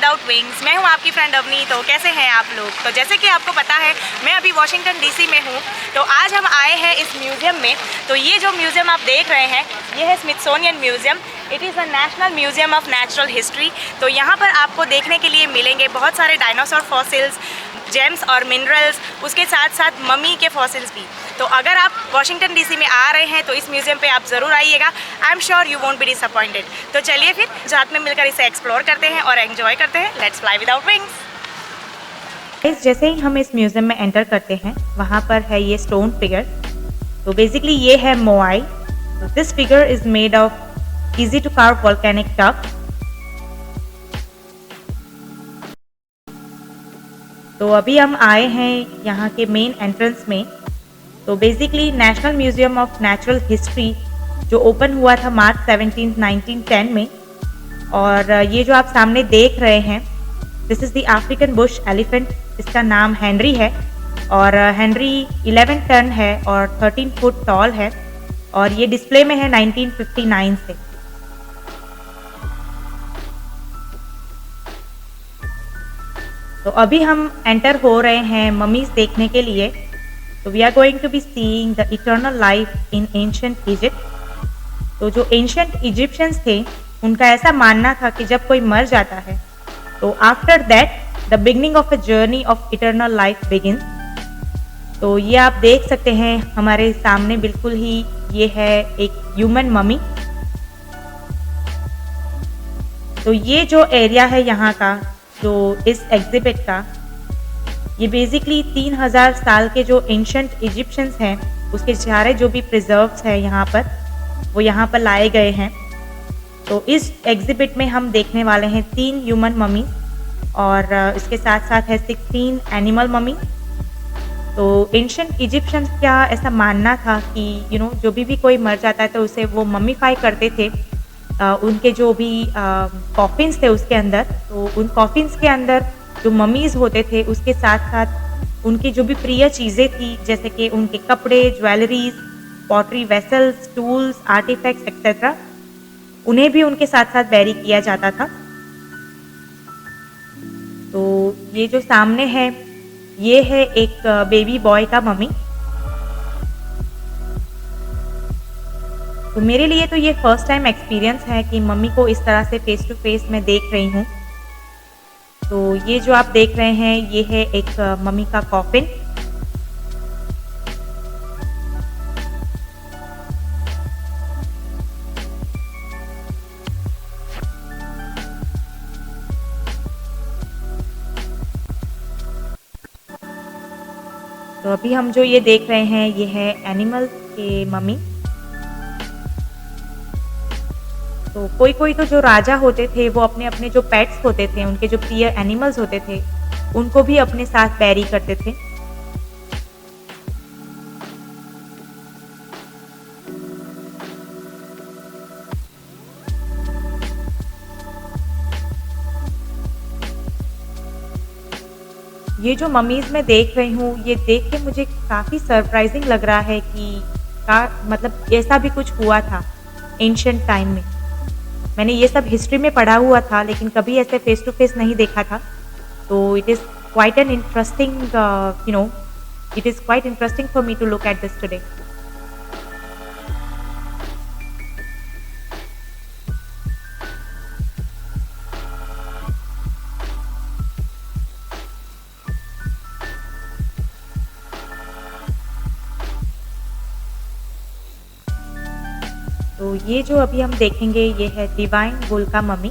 Without wings. मैं हूं आपकी फ्रेंड अवनी। तो कैसे हैं आप लोग? तो जैसे कि आपको पता है मैं अभी वॉशिंगटन डीसी में हूं। तो आज हम आए हैं इस म्यूज़ियम में। तो ये जो म्यूज़ियम आप देख रहे हैं ये है Smithsonian museum. It is a national museum of natural history. तो यहाँ पर आपको देखने के लिए मिलेंगे बहुत सारे डायनासोर फॉसिल्स, जेम्स और मिनरल्स, उसके साथ साथ मम्मी के फॉसिल्स भी। तो अगर आप वॉशिंगटन डीसी में आ रहे हैं तो इस म्यूज़ियम पे आप ज़रूर आइएगा। I am sure you won't be disappointed. तो चलिए फिर साथ में मिलकर इसे एक्सप्लोर करते हैं और एंजॉय करते हैं। Let's fly without wings. जैसे ही हम इस म्यूज़ियम में एंटर करते हैं वहाँ पर है ये स्टोन फिगर। तो बेसिकली ये है मोआई। तो this figure is made of easy to carve volcanic tuff. तो अभी हम आए हैं यहाँ के मेन एंट्रेंस में। तो basically national museum of natural history जो ओपन हुआ था मार्च 17, 1910 में। और ये जो आप सामने देख रहे हैं this is the African Bush elephant. इसका नाम हेनरी है और हेनरी 11 टन है और 13 फुट टॉल है और ये डिस्प्ले में है 1959 से। तो अभी हम एंटर हो रहे हैं ममीज देखने के लिए। So we are going to be seeing the eternal life in ancient Egypt. तो जो एंशिएंट इजिप्शियंस थे उनका ऐसा मानना था कि जब कोई मर जाता है तो after that the beginning of a journey of eternal life begin. तो ये आप देख सकते हैं हमारे सामने बिल्कुल ही ये है एक ह्यूमन ममी। तो ये जो एरिया है यहाँ का जो इस एग्जिबिट का, ये बेसिकली 3000 साल के जो एंशिएंट इजिप्शियंस हैं उसके सारे जो भी प्रिजर्व्स हैं यहाँ पर वो यहाँ पर लाए गए हैं। तो इस एग्जिबिट में हम देखने वाले हैं 3 ह्यूमन ममी और इसके साथ साथ है 16 एनिमल ममी। तो एंशिएंट इजिप्शियंस का ऐसा मानना था कि जो भी कोई मर जाता है तो उसे वो ममीफाई करते थे। उनके जो भी कॉफिन्स थे उसके अंदर, तो उन कॉफिन्स के अंदर जो ममीज़ होते थे उसके साथ साथ उनकी जो भी प्रिय चीज़ें थी जैसे कि उनके कपड़े, jewelleries, pottery vessels, tools, artefacts etcetera, उन्हें भी उनके साथ साथ बैरी किया जाता था। तो ये जो सामने है ये है एक बेबी बॉय का मम्मी। तो मेरे लिए तो ये फर्स्ट टाइम एक्सपीरियंस है कि मम्मी को इस तरह से फेस टू फेस मैं देख रही हूँ। तो ये जो आप देख रहे हैं ये है एक मम्मी का कॉफिन। तो अभी हम जो ये देख रहे हैं ये है एनिमल के मम्मी। तो कोई तो जो राजा होते थे वो अपने अपने जो पेट्स होते थे, उनके जो प्रिय एनिमल्स होते थे उनको भी अपने साथ बैरी करते थे। ये जो ममीज मैं देख रही हूँ ये देख के मुझे काफ़ी सरप्राइजिंग लग रहा है कि मतलब ऐसा भी कुछ हुआ था एंशिएंट टाइम में। मैंने ये सब हिस्ट्री में पढ़ा हुआ था लेकिन कभी ऐसे फेस टू फेस नहीं देखा था। तो it is quite an interesting it is quite interesting for me to look at this today. तो ये जो अभी हम देखेंगे ये है डिवाइन बुल का मम्मी।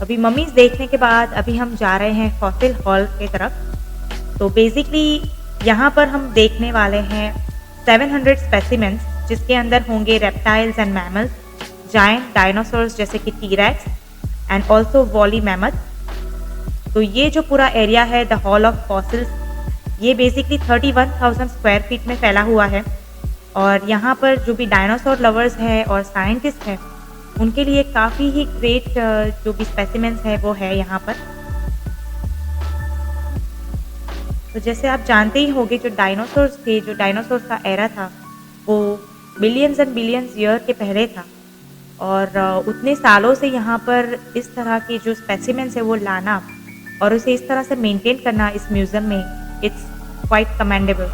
अभी मम्मीज देखने के बाद अभी हम जा रहे हैं फॉसिल हॉल के तरफ। तो बेसिकली यहाँ पर हम देखने वाले हैं 700 स्पेसिमेंट्स जिसके अंदर होंगे reptiles and mammals, giant dinosaurs जैसे कि T rex and also woolly mammoth. तो ये जो पूरा एरिया है द हॉल ऑफ फॉसिल्स, ये बेसिकली 31,000 स्क्वायर फीट में फैला हुआ है और यहाँ पर जो भी डायनासोर लवर्स हैं और साइंटिस्ट हैं उनके लिए काफ़ी ही ग्रेट जो भी स्पेसिमेंट्स है वो है यहाँ पर। तो जैसे आप जानते ही होंगे जो डायनासोर्स थे, जो डायनासोर्स का एरा था वो बिलियंस एंड बिलियंस ईयर के पहले था। और उतने सालों से यहाँ पर इस तरह के जो स्पेसिमेंस है वो लाना और उसे इस तरह से मेंटेन करना इस म्यूज़ियम में, इट्स क्वाइट कमेंडेबल।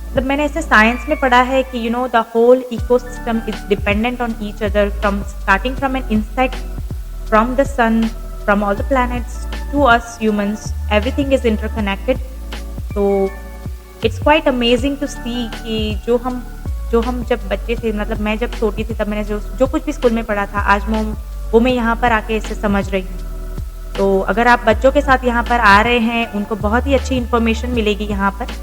मतलब मैंने ऐसे साइंस में पढ़ा है कि you know the whole ecosystem is dependent on each other from starting from an insect, from the sun, from all the planets to us humans, everything is interconnected. तो it's quite amazing to see कि जो हम जब बच्चे थे, मतलब मैं जब छोटी थी तब मैंने जो कुछ भी स्कूल में पढ़ा था, आज वो मैं यहाँ पर आके इसे समझ रही हूँ। तो अगर आप बच्चों के साथ यहाँ पर आ रहे हैं, उनको बहुत ही अच्छी इन्फॉर्मेशन मिलेगी यहाँ पर।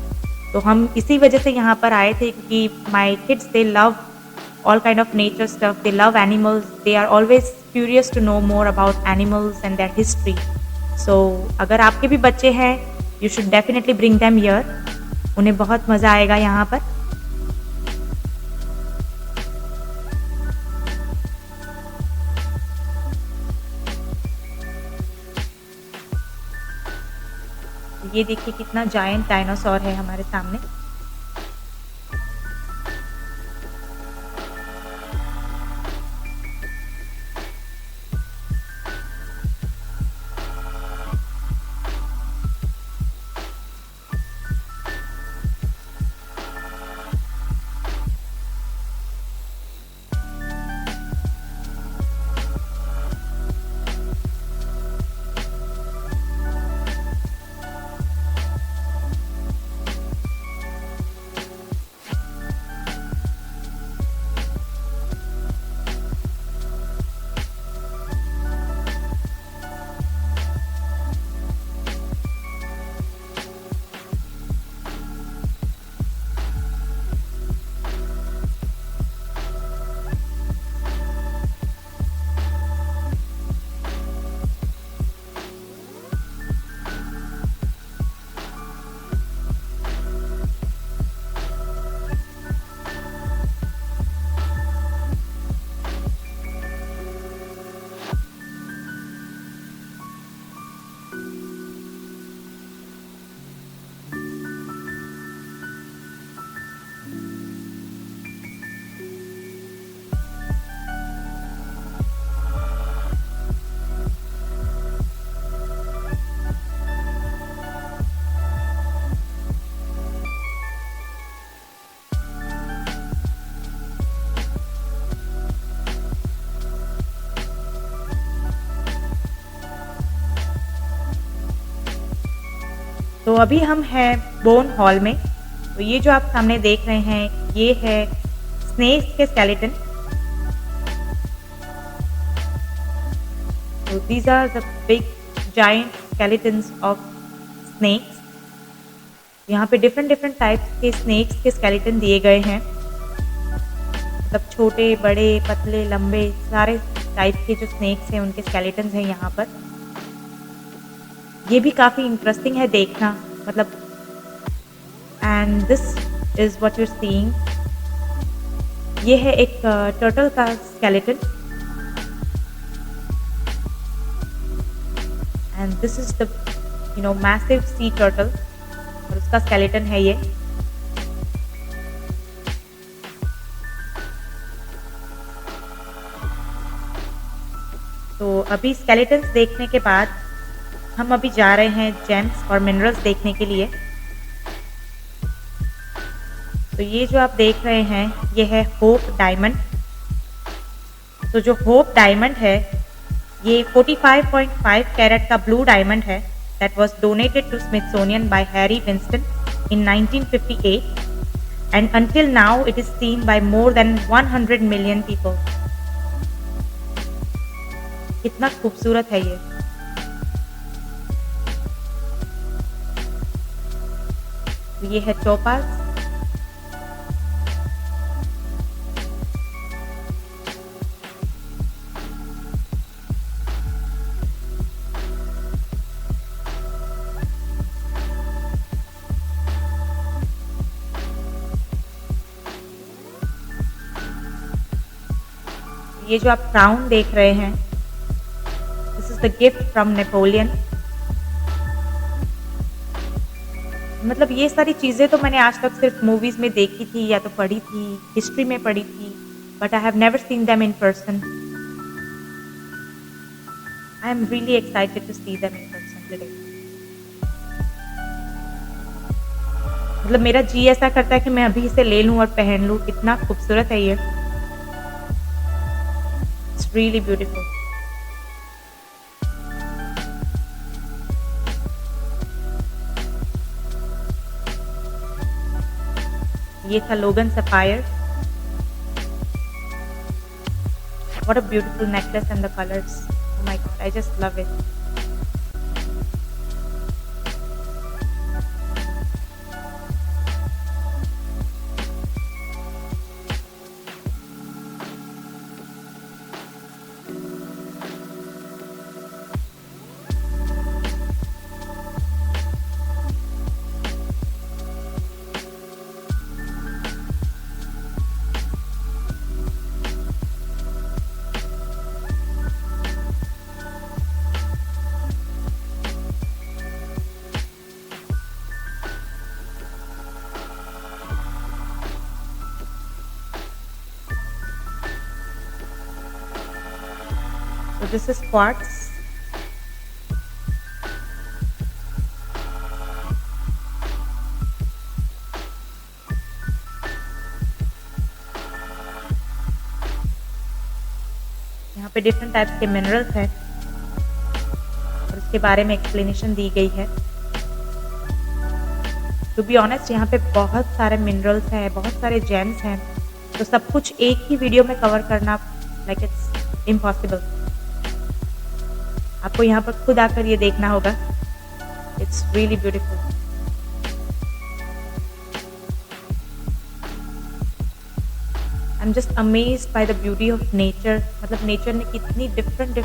तो हम इसी वजह से यहाँ पर आए थे क्योंकि my kids they love all kind of nature stuff, they love animals, they are always curious to know more about animals and their history. So अगर आपके भी बच्चे हैं, you should definitely bring them here, उन्हें बहुत मज़ा आएगा यहाँ पर। ये देखिए कितना जायंट डायनासोर है हमारे सामने। तो अभी हम हैं बोन हॉल में। तो ये जो आप सामने देख रहे हैं, ये है स्नेक्स के स्केलेटन। तो these are the big giant skeletons of snakes. यहाँ पे डिफरेंट टाइप्स के स्नेक्स के स्केलेटन दिए गए हैं, मतलब छोटे, बड़े, पतले, लंबे, सारे टाइप के जो स्नेक्स हैं उनके स्केलेटन हैं यहाँ पर। ये भी काफ़ी इंटरेस्टिंग है देखना, मतलब and this is what you are seeing. ये है एक टर्टल का skeleton and this is the massive sea turtle, और उसका स्केलेटन है ये। तो अभी स्केलेटन्स देखने के बाद हम अभी जा रहे हैं जेम्स और मिनरल्स देखने के लिए। तो ये जो आप देख रहे हैं, ये है होप डायमंड। तो जो होप डायमंड है, ये 45.5 कैरेट का ब्लू डायमंड है that was donated to Smithsonian by Harry Winston in 1958 and until now it is seen by more than 100 million people। कितना खूबसूरत है ये। ये है टोपाज। ये जो आप क्राउन देख रहे हैं, this is the gift from Napoleon. मतलब ये सारी चीज़ें तो मैंने आज तक सिर्फ मूवीज़ में देखी थी या तो पढ़ी थी, हिस्ट्री में पढ़ी थी, but I have never seen them in person. I am really excited to see them in person today. मतलब मेरा जी ऐसा करता है कि मैं अभी इसे ले लूँ और पहन लूँ, इतना खूबसूरत है ये। It's really beautiful. ये था लोगन sapphire. What a beautiful necklace and the colors. Oh my god, I just love it. So this is quartz. यहाँ पे डिफरेंट टाइप्स के मिनरल्स हैं और उसके बारे में एक्सप्लेनेशन दी गई है। टू बी ऑनेस्ट यहाँ पे बहुत सारे मिनरल्स हैं, बहुत सारे जेम्स हैं, तो सब कुछ एक ही वीडियो में कवर करना लाइक इट्स इम्पॉसिबल। आपको यहाँ पर खुद आकर ये देखना होगा। It's really beautiful. I am just amazed by the beauty of nature. मतलब नेचर ने कितनी डिफरेंट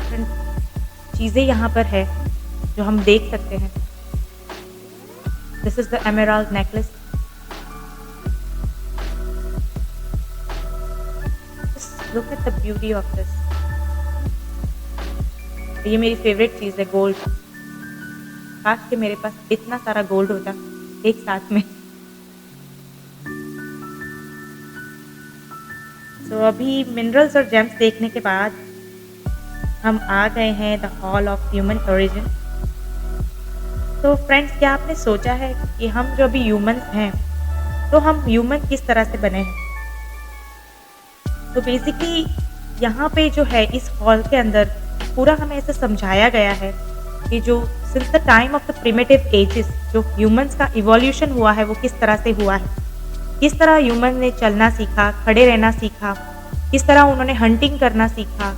चीज़ें यहाँ पर है जो हम देख सकते हैं। This is the Emerald necklace. Just look at the beauty of this. ये मेरी फेवरेट चीज़ है, गोल्ड। काश कि मेरे पास इतना सारा गोल्ड होता एक साथ में। तो अभी मिनरल्स और जेम्स देखने के बाद हम आ गए हैं the hall of human origin. तो फ्रेंड्स, क्या आपने सोचा है कि हम जो अभी ह्यूमंस हैं तो हम ह्यूमन किस तरह से बने हैं? तो बेसिकली यहाँ पे जो है इस हॉल के अंदर पूरा हमें ऐसे समझाया गया है कि जो since the time of the primitive ages जो ह्यूमंस का इवोल्यूशन हुआ है वो किस तरह से हुआ है, किस तरह ह्यूमन ने चलना सीखा, खड़े रहना सीखा, किस तरह उन्होंने हंटिंग करना सीखा,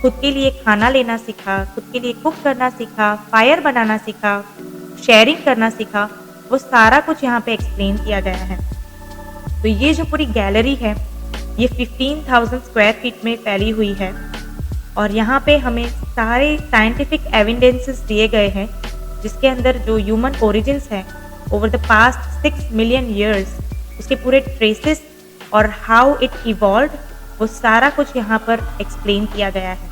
खुद के लिए खाना लेना सीखा, खुद के लिए कुक करना सीखा, फायर बनाना सीखा, शेयरिंग करना सीखा, वो सारा कुछ यहाँ पे एक्सप्लेन किया गया है। तो ये जो पूरी गैलरी है ये 15,000 स्क्वायर फीट में फैली हुई है और यहाँ पे हमें सारे साइंटिफिक एविडेंसेस दिए गए हैं जिसके अंदर जो ह्यूमन ओरिजिन्स हैं over the past 6 million years उसके पूरे ट्रेसेस और हाउ इट इवॉल्व वो सारा कुछ यहाँ पर एक्सप्लेन किया गया है।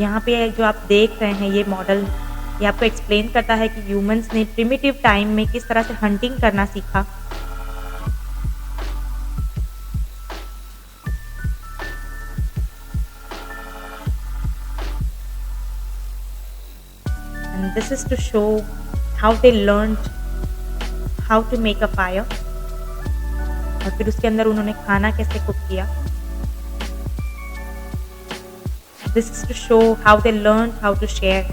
यहाँ पे जो आप देख रहे हैं ये मॉडल ये आपको एक्सप्लेन करता है कि ह्यूमंस ने प्रिमिटिव टाइम में किस तरह से हंटिंग करना सीखा। And this is to show how they learned how to make a fire और फिर उसके अंदर उन्होंने खाना कैसे कुक किया। This is to show how they learned how to share.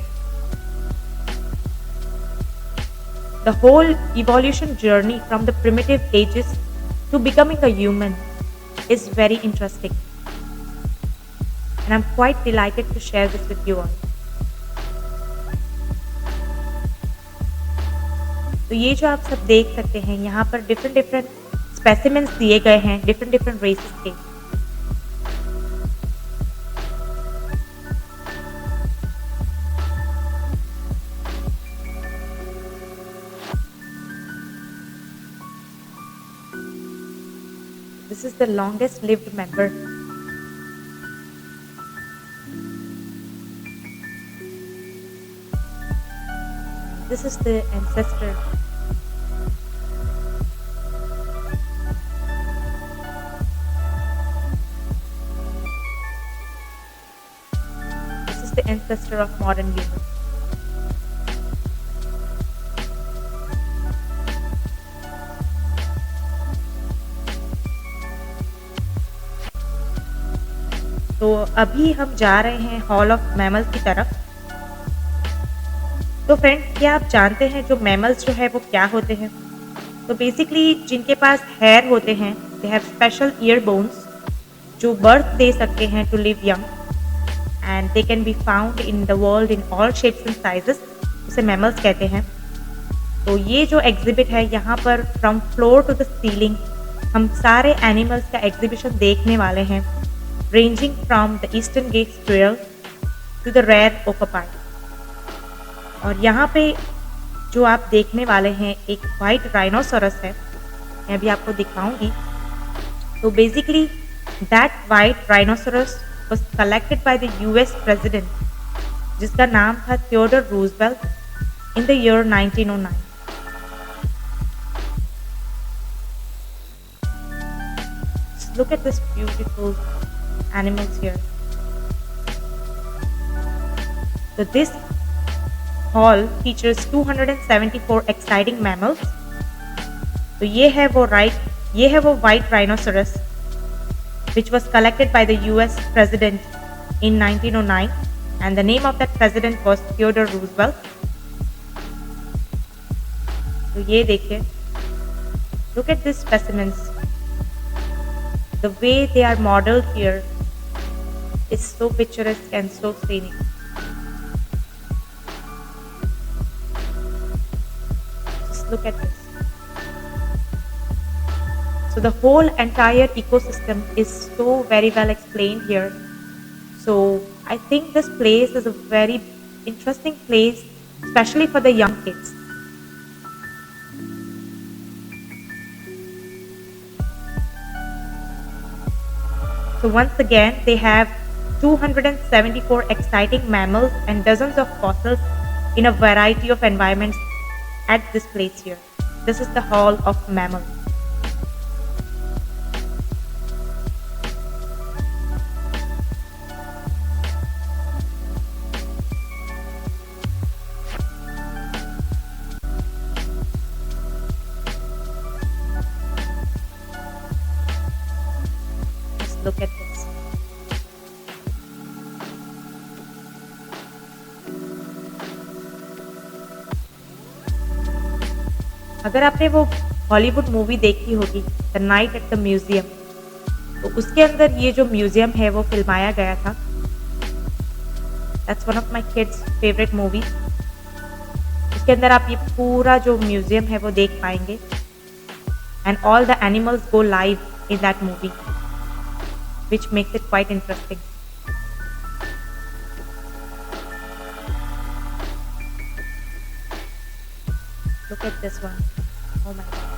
The whole evolution journey from the primitive ages to becoming a human is very interesting. And I'm quite delighted to share this with you all. तो ये जो आप सब देख सकते हैं यहाँ पर डिफरेंट स्पेसिमेंट्स दिए गए हैं डिफरेंट रेसेस के। This is the longest lived member. This is the ancestor. This is the ancestor of modern humans. तो अभी हम जा रहे हैं हॉल ऑफ मैमल्स की तरफ। तो फ्रेंड्स, क्या आप जानते हैं जो मैमल्स जो है वो क्या होते हैं? तो बेसिकली जिनके पास हेयर होते हैं, they have special ear bones जो बर्थ दे सकते हैं to live young, and they can be found in the world in all shapes and sizes, उसे मैमल्स कहते हैं। तो ये जो एग्जिबिट है यहाँ पर from floor to the ceiling हम सारे एनिमल्स का एग्जीबिशन देखने वाले हैं, ranging from the eastern grey squirrel to the rare okapi. और यहाँ पे जो आप देखने वाले हैं एक वाइट राइनोसोरस है, मैं अभी आपको दिखाऊंगी। तो basically that white rhinoceros was collected by the US president जिसका नाम था Theodore Roosevelt in the year 1909। Look at this beautiful animals here. So this hall features 274 exciting mammals. तो ये है वो white rhinoceros which was collected by the US president in 1909, and the name of that president was Theodore Roosevelt. तो ये देखिए, look at these specimens. The way they are modeled here is so picturesque and so scenic. Just look at this. So the whole entire ecosystem is so very well explained here. So I think this place is a very interesting place, especially for the young kids. So once again, they have 274 exciting mammals and dozens of fossils in a variety of environments at this place here. This is the Hall of Mammals. Look at this. अगर आपने वो Hollywood movie देखी होगी the night at the museum, तो उसके अंदर ये जो म्यूजियम है वो फिल्माया गया था। That's one of my kids favourite movie. उसके अंदर आप ये पूरा जो म्यूजियम है वो देख पाएंगे, and all the animals go live in that movie, which makes it quite interesting. Look at this one. Oh my God.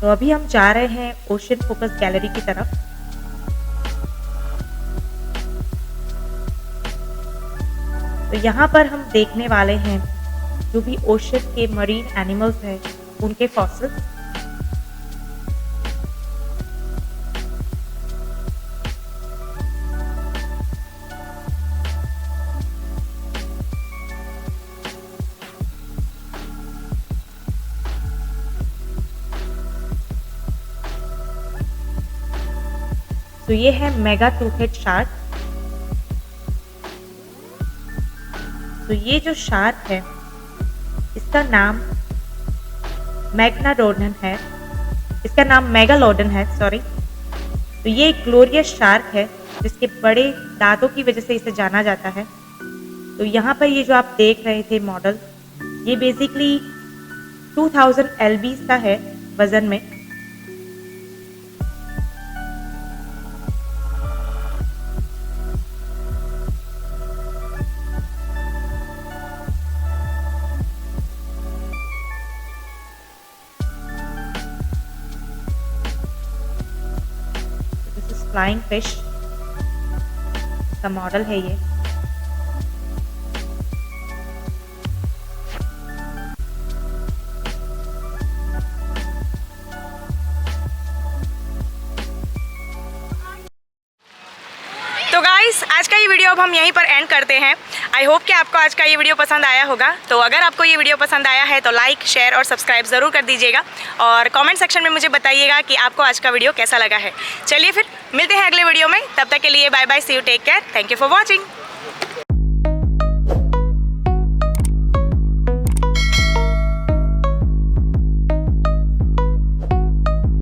तो अभी हम जा रहे हैं ओशन फोकस गैलरी की तरफ। तो यहाँ पर हम देखने वाले हैं जो भी ओशन के मरीन एनिमल्स हैं उनके फॉसिल्स। तो ये है मेगा टू-हेड शार्क। तो ये जो शार्क है इसका नाम मैग्नाडोडन है, इसका नाम मेगालोडन है, सॉरी। तो ये एक ग्लोरियस शार्क है जिसके बड़े दांतों की वजह से इसे जाना जाता है। तो यहाँ पर ये जो आप देख रहे थे मॉडल, ये बेसिकली 2000 lbs का है वजन में। Flying fish. का मॉडल है ये। तो गाइस आज का ये वीडियो अब हम यहीं पर एंड करते हैं। आई होप कि आपको आज का ये वीडियो पसंद आया होगा। तो अगर आपको ये वीडियो पसंद आया है तो लाइक, शेयर और सब्सक्राइब ज़रूर कर दीजिएगा और कमेंट सेक्शन में मुझे बताइएगा कि आपको आज का वीडियो कैसा लगा है। चलिए फिर मिलते हैं अगले वीडियो में, तब तक के लिए bye bye, see you, take care, thank you for watching.